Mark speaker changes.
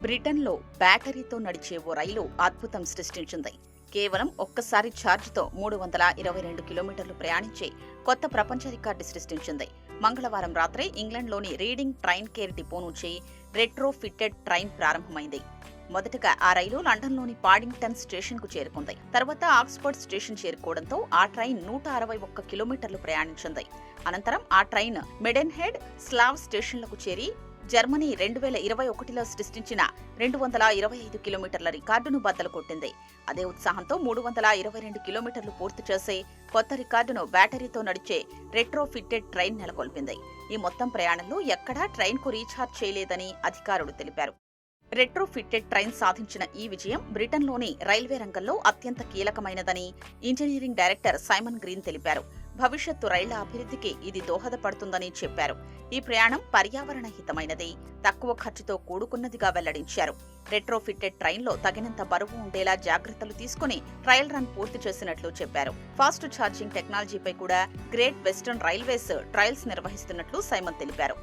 Speaker 1: బ్రిటన్లో బ్యాటరీతో నడిచే ఓ రైలు అద్భుతం సృష్టించింది. కేవలం ఒక్కసారి ఛార్జ్తో 322 కిలోమీటర్లు ప్రయాణించే కొత్త ప్రపంచ రికార్డు సృష్టించింది. మంగళవారం రాత్రి ఇంగ్లండ్లోని రీడింగ్ ట్రైన్ కేర్ డిపో నుంచి రెట్రో ఫిట్టెడ్ ట్రైన్ ప్రారంభమైంది. మొదటగా ఆ రైలు లండన్లోని పాడింగ్టన్ స్టేషన్కు చేరుకుంది. తర్వాత ఆక్స్ఫర్డ్ స్టేషన్ చేరుకోవడంతో ఆ ట్రైన్ 161 కిలోమీటర్లు ప్రయాణించింది. అనంతరం ఆ ట్రైన్ మెడెన్హెడ్, స్లావ్ స్టేషన్లకు చేరి జర్మనీ 2021లో సృష్టించిన 225 కిలోమీటర్ల రికార్డును బద్దలు కొట్టింది. అదే ఉత్సాహంతో 322 కిలోమీటర్లు పూర్తి చేసే కొత్త రికార్డును బ్యాటరీతో నడిచే రెట్రో ఫిట్టెడ్ ట్రైన్ నెలకొల్పింది. ఈ మొత్తం ప్రయాణంలో ఎక్కడా ట్రైన్కు రీఛార్జ్ చేయలేదని అధికారులు తెలిపారు. రెట్రో ఫిట్టెడ్ ట్రైన్ సాధించిన ఈ విజయం బ్రిటన్లోని రైల్వే రంగంలో అత్యంత కీలకమైనదని ఇంజనీరింగ్ డైరెక్టర్ సైమన్ గ్రీన్ తెలిపారు. భవిష్యత్తు రైళ్ల అభివృద్ధికి ఇది దోహదపడుతుందని చెప్పారు. ఈ ప్రయాణం పర్యావరణ హితమైనది, తక్కువ ఖర్చుతో కూడుకున్నదిగా వెల్లడించారు. రెట్రో ఫిట్టెడ్ ట్రైన్లో తగినంత బరువు ఉండేలా జాగ్రత్తలు తీసుకుని ట్రయల్ రన్ పూర్తి చేసినట్లు చెప్పారు. ఫాస్ట్ ఛార్జింగ్ టెక్నాలజీపై కూడా గ్రేట్ వెస్టర్న్ రైల్వేస్ ట్రయల్స్ నిర్వహిస్తున్నట్లు సైమన్ తెలిపారు.